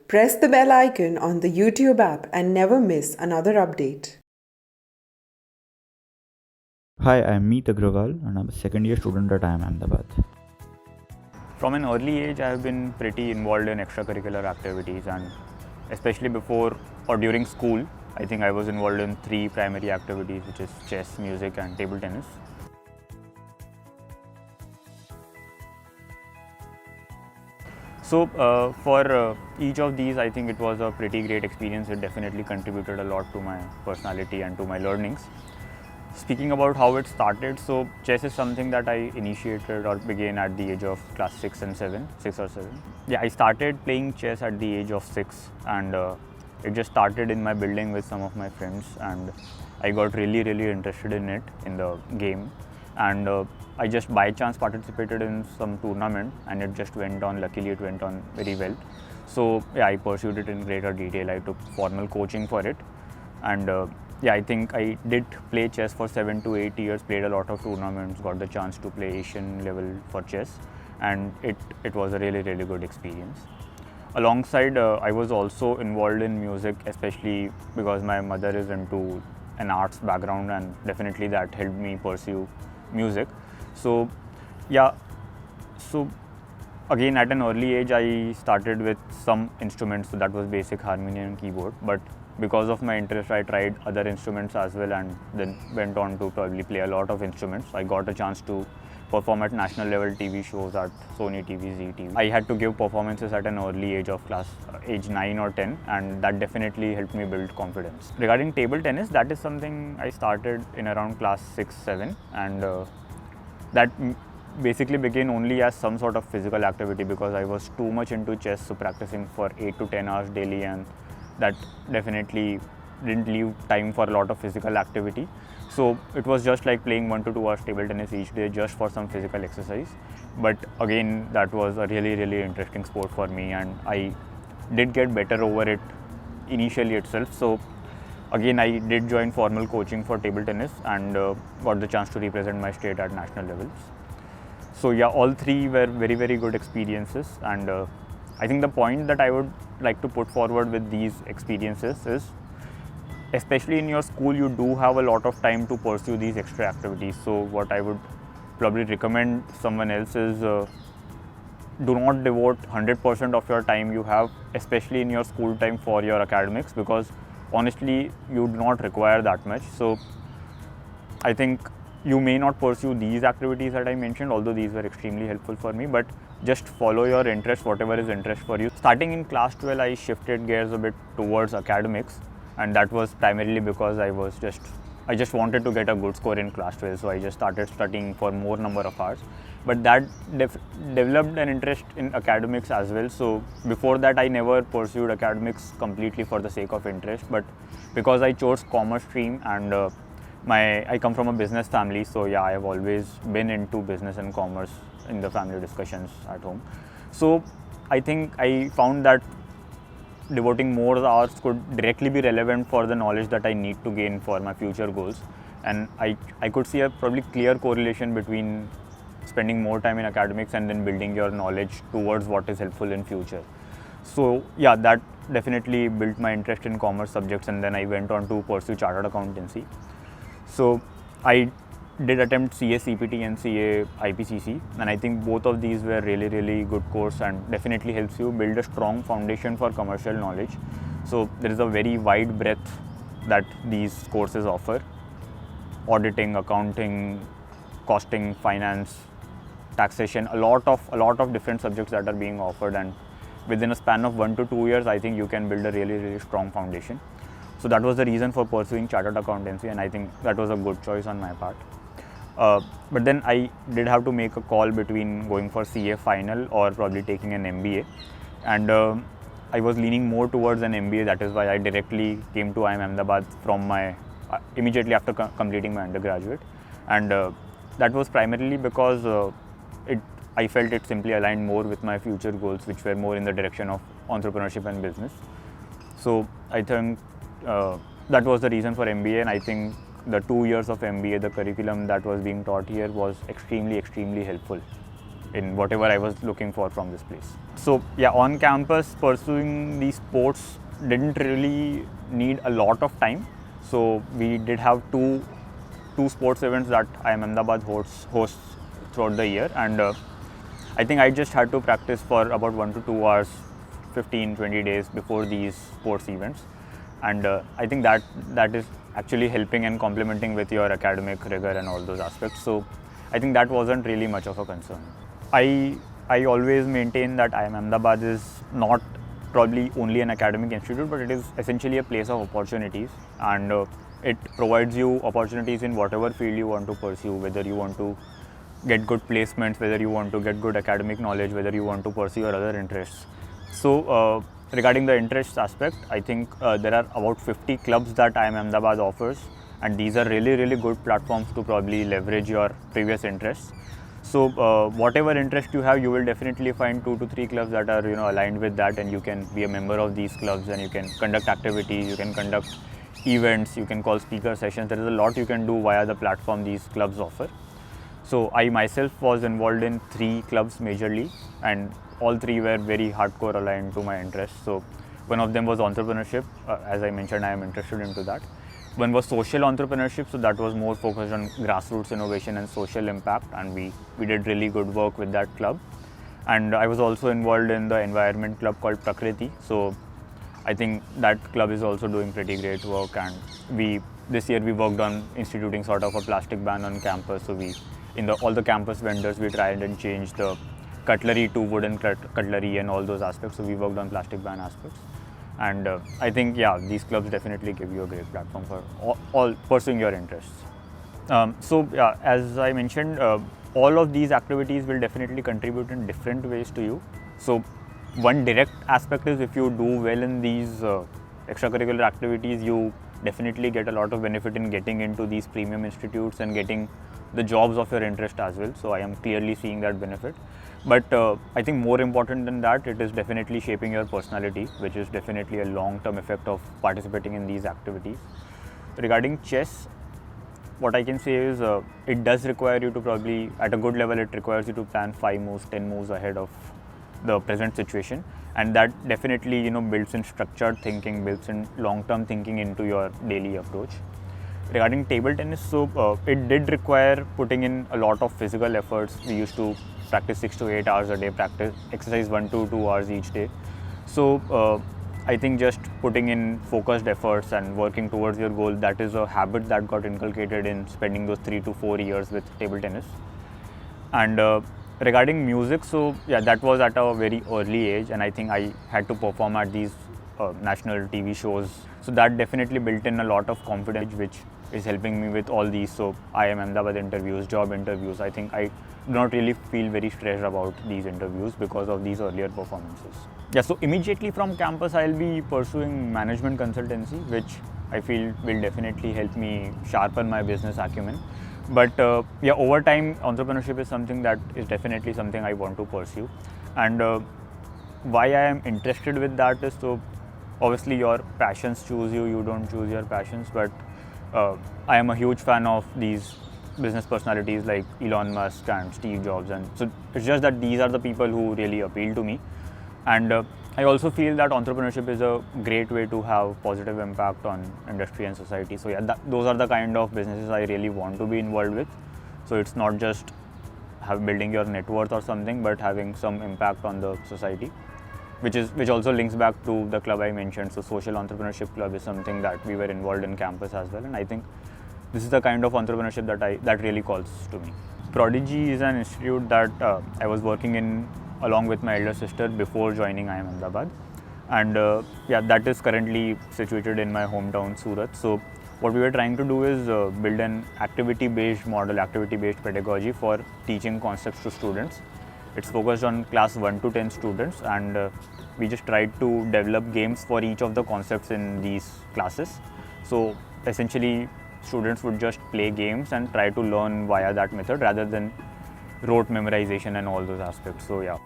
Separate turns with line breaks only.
Press the bell icon on the YouTube app and never miss another update.
Hi, I'm Agrawal and I'm a second year student at IIM-A.
From an early age, I have been pretty involved in extracurricular activities, and especially before or during school, I think I was involved in 3 primary activities, which is chess, music and table tennis. So for each of these, I think it was a pretty great experience. It definitely contributed a lot to my personality and to my learnings. Speaking about how it started, so chess is something that I initiated or began at the age of class 6 or 7. Yeah, I started playing chess at the age of 6, and it just started in my building with some of my friends, and I got really interested in it, in the game, and I just by chance participated in some tournament, and it just went on. Luckily, it went on very well. So yeah, I pursued it in greater detail. I took formal coaching for it, and yeah, I think I did play chess for 7 to 8 years, played a lot of tournaments, got the chance to play Asian level for chess, and it was a really good experience. Alongside, I was also involved in music, especially because my mother is into an arts background, and definitely that helped me pursue music. So yeah, so again at an early age I started with some instruments, so that was basic harmonium and keyboard, but because of my interest I tried other instruments as well, and then went on to probably play a lot of instruments. I got a chance to perform at national level TV shows at Sony TV, Zee TV. I had to give performances at an early age of age 9 or 10, and that definitely helped me build confidence. Regarding table tennis, that is something I started in around class 6, 7, and that basically began only as some sort of physical activity because I was too much into chess, so practicing for 8 to 10 hours daily, and that definitely didn't leave time for a lot of physical activity. So it was just like playing 1 to 2 hours table tennis each day just for some physical exercise. But again, that was a really interesting sport for me, and I did get better over it initially itself. So again, I did join formal coaching for table tennis, and got the chance to represent my state at national levels. So yeah, all 3 were very good experiences, and I think the point that I would like to put forward with these experiences is, especially in your school, you do have a lot of time to pursue these extra activities. So what I would probably recommend someone else is do not devote 100% of your time you have, especially in your school time, for your academics, because honestly you do not require that much. So I think you may not pursue these activities that I mentioned, although these were extremely helpful for me, but just follow your interest, whatever is interest for you. Starting in class 12, I shifted gears a bit towards academics, and that was primarily because I just wanted to get a good score in class 12, so I just started studying for more number of hours. But that developed an interest in academics as well. So before that, I never pursued academics completely for the sake of interest, but because I chose commerce stream, and I come from a business family, so yeah, I have always been into business and commerce in the family discussions at home. So I think I found that devoting more hours could directly be relevant for the knowledge that I need to gain for my future goals, and I could see a probably clear correlation between spending more time in academics and then building your knowledge towards what is helpful in future. So yeah, that definitely built my interest in commerce subjects, and then I went on to pursue chartered accountancy. So I did attempt CA CPT and CA IPCC, and I think both of these were really good course, and definitely helps you build a strong foundation for commercial knowledge. So there is a very wide breadth that these courses offer: auditing, accounting, costing, finance, taxation, a lot of different subjects that are being offered, and within a span of 1 to 2 years, I think you can build a really strong foundation. So that was the reason for pursuing chartered accountancy, and I think that was a good choice on my part. But then I did have to make a call between going for CA final or probably taking an MBA, and I was leaning more towards an MBA. That is why I directly came to IIM-Ahmedabad from my immediately after completing my undergraduate, and that was primarily because I felt it simply aligned more with my future goals, which were more in the direction of entrepreneurship and business. So I think that was the reason for MBA, and I think the 2 years of MBA, the curriculum that was being taught here was extremely helpful in whatever I was looking for from this place. So yeah, on campus pursuing these sports didn't really need a lot of time. So we did have two sports events that IIM Ahmedabad hosts throughout the year, and I think I just had to practice for about 1 to 2 hours, 15-20 days before these sports events, and I think that is actually helping and complementing with your academic rigor and all those aspects. So I think that wasn't really much of a concern. I always maintain that IIM Ahmedabad is not probably only an academic institute, but it is essentially a place of opportunities, and it provides you opportunities in whatever field you want to pursue, whether you want to get good placements, whether you want to get good academic knowledge, whether you want to pursue your other interests. So regarding the interests aspect, I think there are about 50 clubs that IIM Ahmedabad offers, and these are really good platforms to probably leverage your previous interests. So whatever interest you have, you will definitely find 2 to 3 clubs that are aligned with that, and you can be a member of these clubs, and you can conduct activities, you can conduct events, you can call speaker sessions. There is a lot you can do via the platform these clubs offer. So I myself was involved in 3 clubs majorly, and all 3 were very hardcore aligned to my interests. So one of them was entrepreneurship. As I mentioned, I am interested into that. One was social entrepreneurship, so that was more focused on grassroots innovation and social impact, and we did really good work with that club. And I was also involved in the environment club called Prakriti. So I think that club is also doing pretty great work, and this year we worked on instituting sort of a plastic ban on campus. So all the campus vendors, we tried and changed the cutlery to wooden cutlery and all those aspects. So we worked on plastic ban aspects. And I think, yeah, these clubs definitely give you a great platform for all pursuing your interests. So yeah, as I mentioned, all of these activities will definitely contribute in different ways to you. So one direct aspect is if you do well in these extracurricular activities, you definitely get a lot of benefit in getting into these premium institutes and getting the jobs of your interest as well. So I am clearly seeing that benefit. But I think more important than that, it is definitely shaping your personality, which is definitely a long-term effect of participating in these activities. Regarding chess, what I can say is it does require you to probably, at a good level, it requires you to plan 5 moves, 10 moves ahead of the present situation, and that definitely builds in structured thinking, builds in long-term thinking into your daily approach. Regarding table tennis, so it did require putting in a lot of physical efforts. We used to practice 6 to 8 hours a day, exercise 1 to 2 hours each day. So I think just putting in focused efforts and working towards your goal, that is a habit that got inculcated in spending those 3 to 4 years with table tennis. And regarding music, so yeah, that was at a very early age, and I think I had to perform at these national TV shows. So that definitely built in a lot of confidence, which is helping me with all these. So IIM Ahmedabad interviews, job interviews, I think I do not really feel very stressed about these interviews because of these earlier performances. Yeah, so immediately from campus, I'll be pursuing management consultancy, which I feel will definitely help me sharpen my business acumen. But yeah, over time, entrepreneurship is something that is definitely something I want to pursue. And why I am interested with that is, so obviously your passions choose you, you don't choose your passions, but I am a huge fan of these business personalities like Elon Musk and Steve Jobs, and so it's just that these are the people who really appeal to me. And I also feel that entrepreneurship is a great way to have positive impact on industry and society. So yeah, those are the kind of businesses I really want to be involved with. So it's not just building your net worth or something, but having some impact on the society, which also links back to the club I mentioned. So social entrepreneurship club is something that we were involved in campus as well, and I think this is the kind of entrepreneurship that really calls to me. Prodigy is an institute that I was working in along with my elder sister before joining IIM Ahmedabad, and yeah, that is currently situated in my hometown Surat. So what we were trying to do is build an activity-based model, activity-based pedagogy for teaching concepts to students. It's focused on class 1 to 10 students, and we just tried to develop games for each of the concepts in these classes. So essentially, students would just play games and try to learn via that method rather than rote memorization and all those aspects. So yeah.